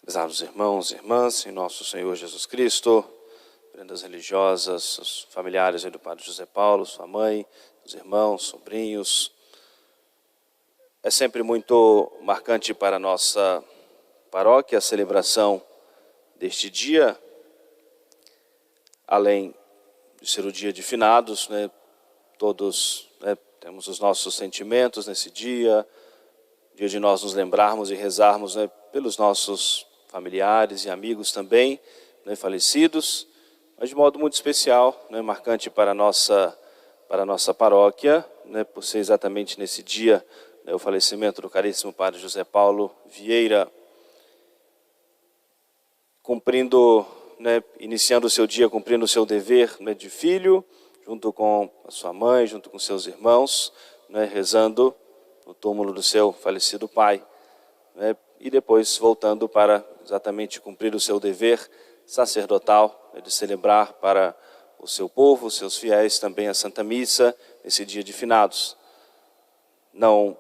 Prezados irmãos e irmãs, em nosso Senhor Jesus Cristo, prendas religiosas, os familiares do Padre José Paulo, sua mãe, os irmãos, sobrinhos. É sempre muito marcante para a nossa paróquia a celebração deste dia, além de ser o dia de finados, todos temos os nossos sentimentos nesse dia, dia de nós nos lembrarmos e rezarmos pelos nossos familiares e amigos também, falecidos, mas de modo muito especial, marcante para a nossa paróquia, por ser exatamente nesse dia o falecimento do caríssimo Padre José Paulo Vieira, iniciando o seu dia, cumprindo o seu dever de filho, junto com a sua mãe, junto com seus irmãos, rezando no túmulo do seu falecido pai, e depois voltando para exatamente cumprir o seu dever sacerdotal, de celebrar para o seu povo, os seus fiéis, também a Santa Missa, nesse dia de finados. Não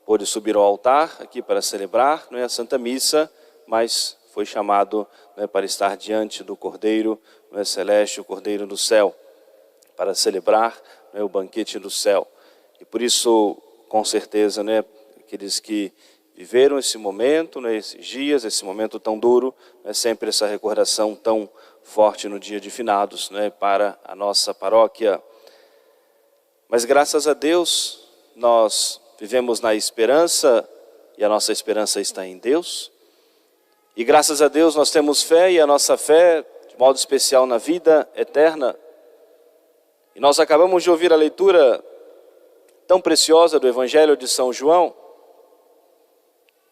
pôde subir ao altar aqui para celebrar a Santa Missa, mas foi chamado para estar diante do Cordeiro Celeste, o Cordeiro do céu, para celebrar o banquete do céu. E por isso, com certeza, aqueles que viveram esse momento, esses dias, esse momento tão duro, sempre essa recordação tão forte no dia de finados, para a nossa paróquia. Mas graças a Deus, nós vivemos na esperança, e a nossa esperança está em Deus. E graças a Deus nós temos fé, e a nossa fé, de modo especial, na vida eterna. E nós acabamos de ouvir a leitura tão preciosa do Evangelho de São João,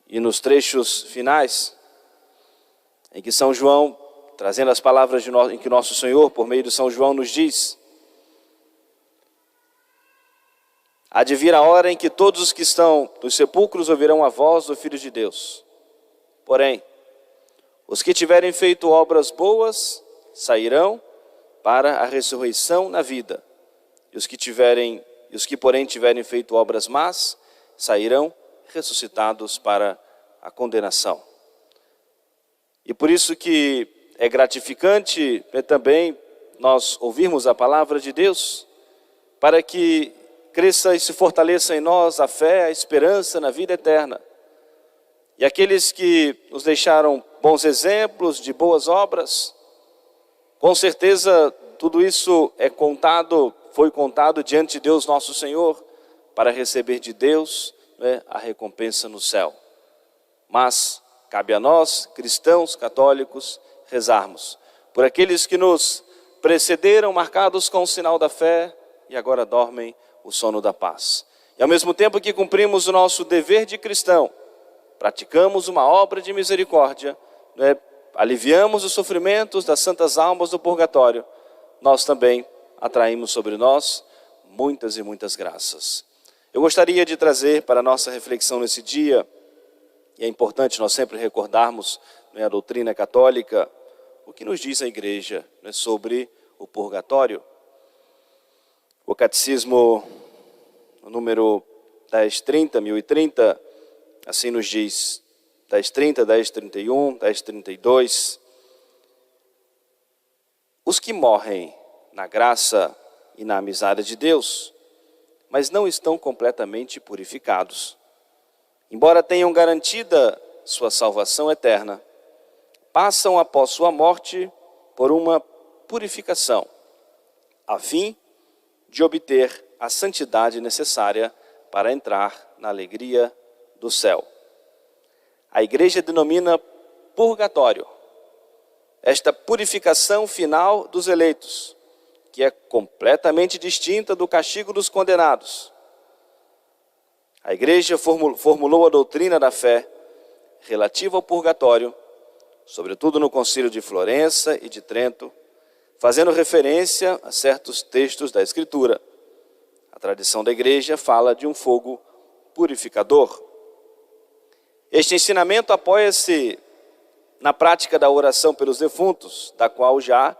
e nos trechos finais, em que São João, trazendo as palavras em que nosso Senhor, por meio de São João, nos diz: há de vir a hora em que todos os que estão nos sepulcros ouvirão a voz do Filho de Deus. Porém, os que tiverem feito obras boas sairão para a ressurreição na vida. E os que porém tiverem feito obras más sairão ressuscitados para a condenação. E por isso que é gratificante também nós ouvirmos a palavra de Deus, para que cresça e se fortaleça em nós a fé, a esperança na vida eterna. E aqueles que nos deixaram bons exemplos de boas obras, com certeza tudo isso foi contado diante de Deus nosso Senhor, para receber de Deus a recompensa no céu. Mas cabe a nós, cristãos, católicos, rezarmos por aqueles que nos precederam, marcados com o sinal da fé, e agora dormem o sono da paz. E ao mesmo tempo que cumprimos o nosso dever de cristão, praticamos uma obra de misericórdia, aliviamos os sofrimentos das santas almas do purgatório, nós também atraímos sobre nós muitas e muitas graças. Eu gostaria de trazer para a nossa reflexão nesse dia, e é importante nós sempre recordarmos a doutrina católica, o que nos diz a Igreja sobre o purgatório. O Catecismo, no número 1030, assim nos diz, 1030, 1031, 1032, os que morrem na graça e na amizade de Deus, mas não estão completamente purificados, embora tenham garantida sua salvação eterna, passam após sua morte por uma purificação, a fim de obter a santidade necessária para entrar na alegria do céu. A Igreja denomina purgatório esta purificação final dos eleitos, que é completamente distinta do castigo dos condenados. A Igreja formulou a doutrina da fé relativa ao purgatório, sobretudo no Concílio de Florença e de Trento, fazendo referência a certos textos da Escritura. A tradição da Igreja fala de um fogo purificador. Este ensinamento apoia-se na prática da oração pelos defuntos, da qual já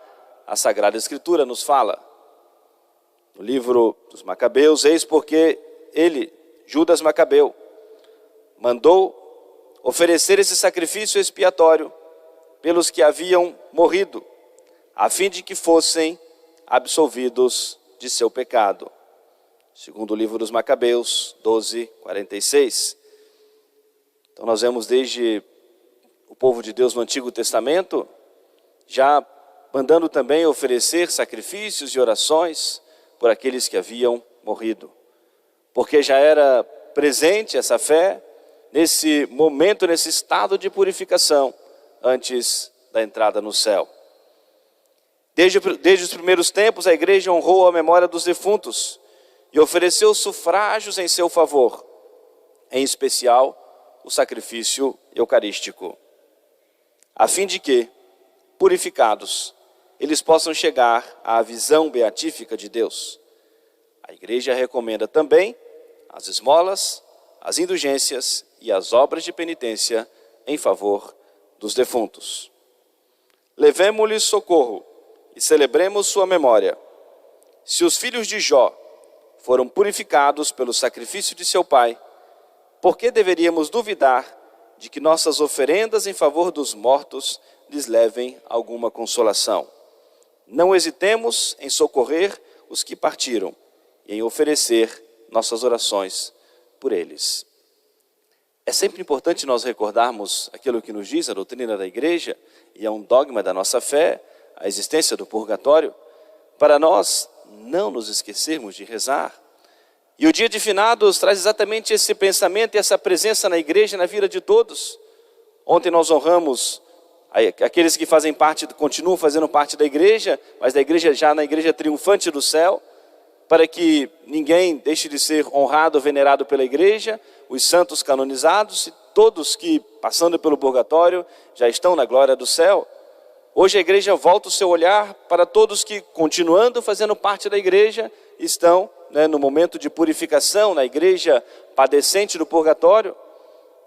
a Sagrada Escritura nos fala. No livro dos Macabeus, eis porque ele, Judas Macabeu, mandou oferecer esse sacrifício expiatório pelos que haviam morrido, a fim de que fossem absolvidos de seu pecado. Segundo o livro dos Macabeus, 12:46. Então nós vemos desde o povo de Deus no Antigo Testamento, já mandando também oferecer sacrifícios e orações por aqueles que haviam morrido. Porque já era presente essa fé nesse momento, nesse estado de purificação, antes da entrada no céu. Desde os primeiros tempos, a igreja honrou a memória dos defuntos e ofereceu sufrágios em seu favor, em especial o sacrifício eucarístico, a fim de que, purificados, eles possam chegar à visão beatífica de Deus. A igreja recomenda também as esmolas, as indulgências e as obras de penitência em favor dos defuntos. Levemo-lhes socorro e celebremos sua memória. Se os filhos de Jó foram purificados pelo sacrifício de seu pai, por que deveríamos duvidar de que nossas oferendas em favor dos mortos lhes levem alguma consolação? Não hesitemos em socorrer os que partiram e em oferecer nossas orações por eles. É sempre importante nós recordarmos aquilo que nos diz a doutrina da igreja, e é um dogma da nossa fé, a existência do purgatório, para nós não nos esquecermos de rezar. E o dia de finados traz exatamente esse pensamento e essa presença na igreja, na vida de todos. Ontem nós honramos aqueles que fazem parte, continuam fazendo parte da igreja, mas da igreja já na igreja triunfante do céu, para que ninguém deixe de ser honrado, venerado pela igreja, os santos canonizados e todos que, passando pelo purgatório, já estão na glória do céu. Hoje a igreja volta o seu olhar para todos que, continuando fazendo parte da igreja, estão no momento de purificação, na igreja padecente do purgatório.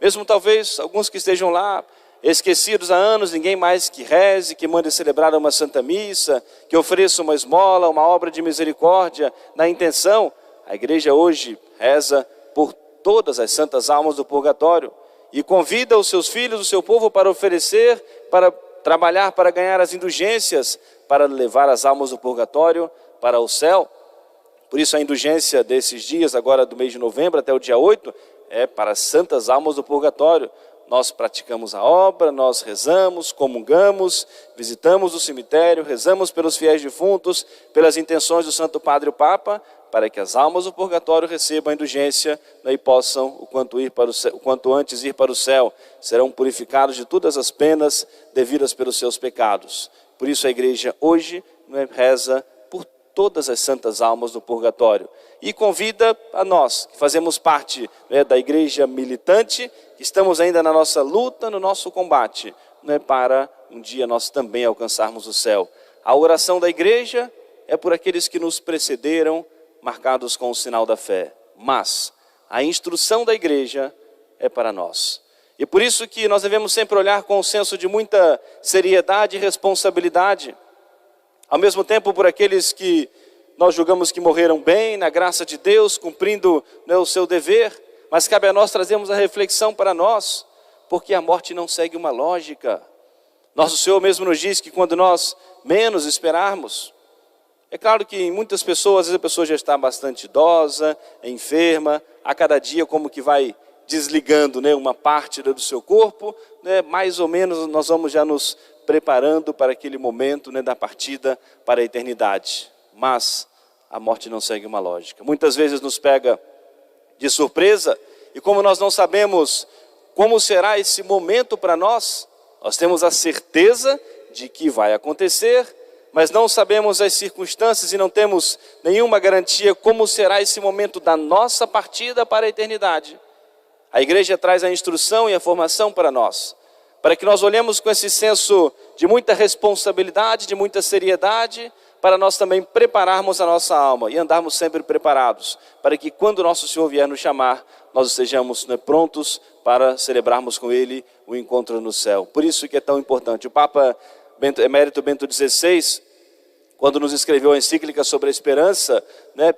Mesmo talvez alguns que estejam lá esquecidos há anos, ninguém mais que reze, que mande celebrar uma santa missa, que ofereça uma esmola, uma obra de misericórdia, na intenção. A igreja hoje reza por todas as santas almas do purgatório e convida os seus filhos, o seu povo, para oferecer, para trabalhar, para ganhar as indulgências, para levar as almas do purgatório para o céu. Por isso a indulgência desses dias, agora do mês de novembro até o dia 8, é para as santas almas do purgatório. Nós praticamos a obra, nós rezamos, comungamos, visitamos o cemitério, rezamos pelos fiéis defuntos, pelas intenções do Santo Padre o Papa, para que as almas do purgatório recebam a indulgência e possam, o quanto antes, ir para o céu. Serão purificados de todas as penas devidas pelos seus pecados. Por isso a igreja hoje reza por todas as santas almas do purgatório. E convida a nós, que fazemos parte da igreja militante, que estamos ainda na nossa luta, no nosso combate, para um dia nós também alcançarmos o céu. A oração da igreja é por aqueles que nos precederam, marcados com o sinal da fé. Mas a instrução da igreja é para nós. E por isso que nós devemos sempre olhar com um senso de muita seriedade e responsabilidade. Ao mesmo tempo, por aqueles que nós julgamos que morreram bem, na graça de Deus, cumprindo o seu dever, mas cabe a nós trazermos a reflexão para nós, porque a morte não segue uma lógica. Nosso Senhor mesmo nos diz que quando nós menos esperarmos, é claro que em muitas pessoas, às vezes a pessoa já está bastante idosa, enferma, a cada dia como que vai desligando uma parte do seu corpo, mais ou menos nós vamos já nos preparando para aquele momento da partida para a eternidade. Mas a morte não segue uma lógica. Muitas vezes nos pega de surpresa, e como nós não sabemos como será esse momento para nós, nós temos a certeza de que vai acontecer, mas não sabemos as circunstâncias e não temos nenhuma garantia como será esse momento da nossa partida para a eternidade. A igreja traz a instrução e a formação para nós, para que nós olhemos com esse senso de muita responsabilidade, de muita seriedade, para nós também prepararmos a nossa alma e andarmos sempre preparados, para que quando nosso Senhor vier nos chamar, nós estejamos prontos para celebrarmos com Ele o encontro no céu. Por isso que é tão importante. O Papa Emérito Bento XVI, quando nos escreveu a encíclica sobre a esperança,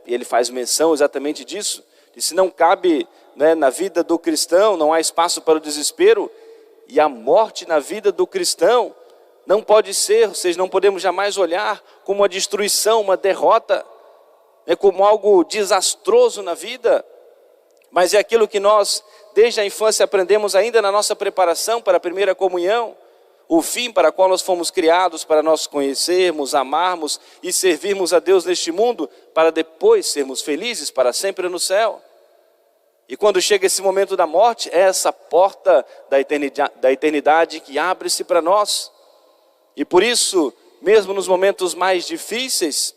ele faz menção exatamente disso, disse: não cabe né, na vida do cristão, não há espaço para o desespero, e a morte na vida do cristão não pode ser, ou seja, não podemos jamais olhar como uma destruição, uma derrota, como algo desastroso na vida, mas é aquilo que nós, desde a infância, aprendemos ainda na nossa preparação para a primeira comunhão, o fim para o qual nós fomos criados, para nós conhecermos, amarmos e servirmos a Deus neste mundo, para depois sermos felizes para sempre no céu. E quando chega esse momento da morte, é essa porta da eternidade que abre-se para nós. E por isso, mesmo nos momentos mais difíceis,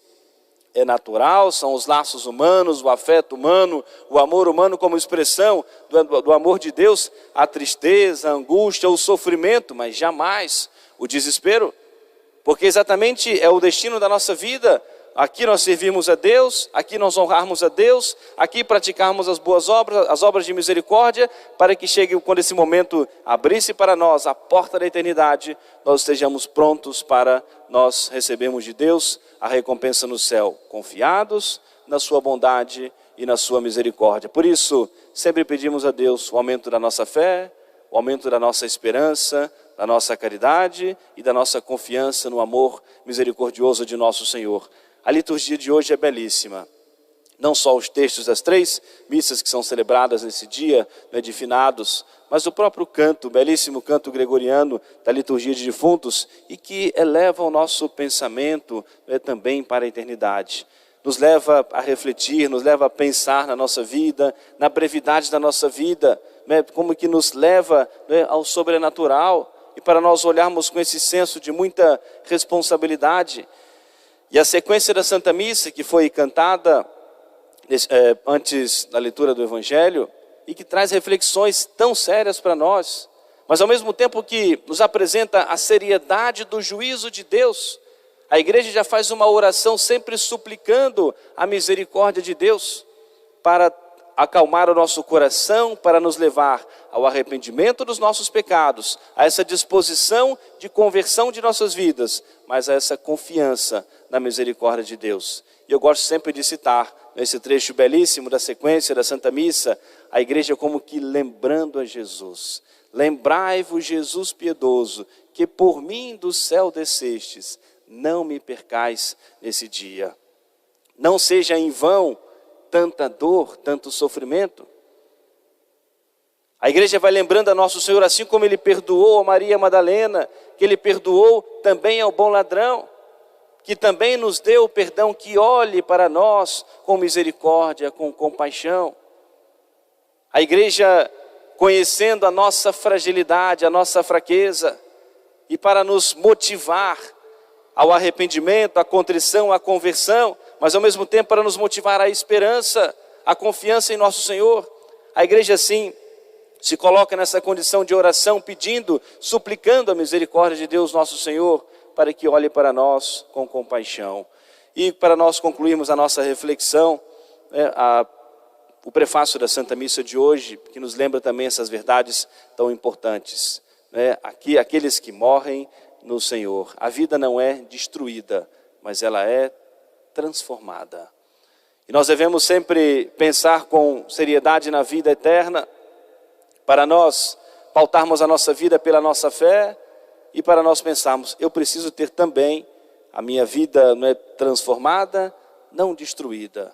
é natural, são os laços humanos, o afeto humano, o amor humano como expressão do amor de Deus, a tristeza, a angústia, o sofrimento, mas jamais o desespero, porque exatamente é o destino da nossa vida. Aqui nós servimos a Deus, aqui nós honrarmos a Deus, aqui praticarmos as boas obras, as obras de misericórdia, para que chegue, quando esse momento abrir-se para nós, a porta da eternidade, nós estejamos prontos para nós recebermos de Deus a recompensa no céu, confiados na sua bondade e na sua misericórdia. Por isso, sempre pedimos a Deus o aumento da nossa fé, o aumento da nossa esperança, da nossa caridade e da nossa confiança no amor misericordioso de nosso Senhor. A liturgia de hoje é belíssima. Não só os textos das 3 missas que são celebradas nesse dia, de finados, mas o próprio canto, o belíssimo canto gregoriano da liturgia de defuntos, e que eleva o nosso pensamento também para a eternidade. Nos leva a refletir, nos leva a pensar na nossa vida, na brevidade da nossa vida, como que nos leva ao sobrenatural, e para nós olharmos com esse senso de muita responsabilidade. E a sequência da Santa Missa, que foi cantada antes da leitura do Evangelho, e que traz reflexões tão sérias para nós, mas ao mesmo tempo que nos apresenta a seriedade do juízo de Deus, a igreja já faz uma oração sempre suplicando a misericórdia de Deus, para acalmar o nosso coração, para nos levar ao arrependimento dos nossos pecados, a essa disposição de conversão de nossas vidas, mas a essa confiança na misericórdia de Deus. E eu gosto sempre de citar, nesse trecho belíssimo da sequência da Santa Missa, a igreja como que lembrando a Jesus. Lembrai-vos, Jesus piedoso, que por mim do céu descestes, não me percais nesse dia. Não seja em vão tanta dor, tanto sofrimento. A igreja vai lembrando a nosso Senhor, assim como Ele perdoou a Maria Madalena, que Ele perdoou também ao bom ladrão, que também nos deu o perdão, que olhe para nós com misericórdia, com compaixão. A igreja, conhecendo a nossa fragilidade, a nossa fraqueza, e para nos motivar ao arrependimento, à contrição, à conversão, mas ao mesmo tempo para nos motivar à esperança, à confiança em nosso Senhor. A igreja assim se coloca nessa condição de oração, pedindo, suplicando a misericórdia de Deus nosso Senhor, para que olhe para nós com compaixão. E para nós concluirmos a nossa reflexão, o prefácio da Santa Missa de hoje, que nos lembra também essas verdades tão importantes. Aqui, aqueles que morrem no Senhor, a vida não é destruída, mas ela é transformada. E nós devemos sempre pensar com seriedade na vida eterna, para nós pautarmos a nossa vida pela nossa fé, e para nós pensarmos, eu preciso ter também a minha vida transformada, não destruída.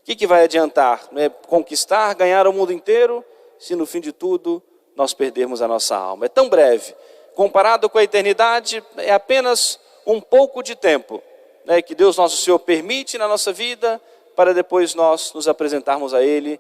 O que vai adiantar? Conquistar, ganhar o mundo inteiro, se no fim de tudo nós perdermos a nossa alma. É tão breve. Comparado com a eternidade, é apenas um pouco de tempo que Deus nosso Senhor permite na nossa vida, para depois nós nos apresentarmos a Ele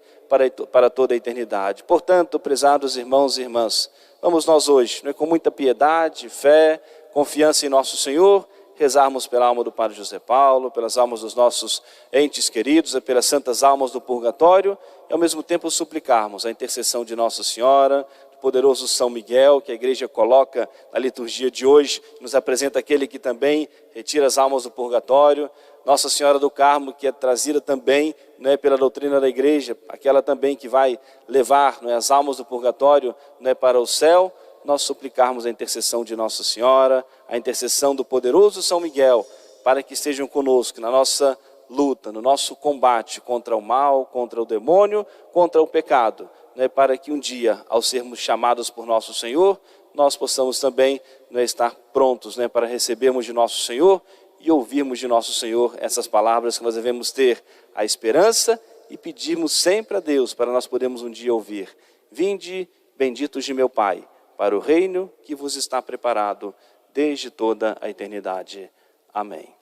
para toda a eternidade. Portanto, prezados irmãos e irmãs, vamos nós hoje, com muita piedade, fé, confiança em nosso Senhor, rezarmos pela alma do Padre José Paulo, pelas almas dos nossos entes queridos, pelas santas almas do purgatório, e ao mesmo tempo suplicarmos a intercessão de Nossa Senhora, do poderoso São Miguel, que a igreja coloca na liturgia de hoje, nos apresenta aquele que também retira as almas do purgatório, Nossa Senhora do Carmo, que é trazida também pela doutrina da igreja, aquela também que vai levar as almas do purgatório para o céu, nós suplicarmos a intercessão de Nossa Senhora, a intercessão do poderoso São Miguel, para que estejam conosco na nossa luta, no nosso combate contra o mal, contra o demônio, contra o pecado, né, para que um dia, ao sermos chamados por nosso Senhor, nós possamos também, né, estar prontos, né, para recebermos de nosso Senhor e ouvirmos de nosso Senhor essas palavras que nós devemos ter a esperança e pedirmos sempre a Deus para nós podermos um dia ouvir: vinde, benditos de meu Pai, para o reino que vos está preparado desde toda a eternidade. Amém.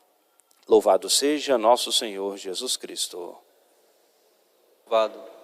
Louvado seja nosso Senhor Jesus Cristo. Louvado.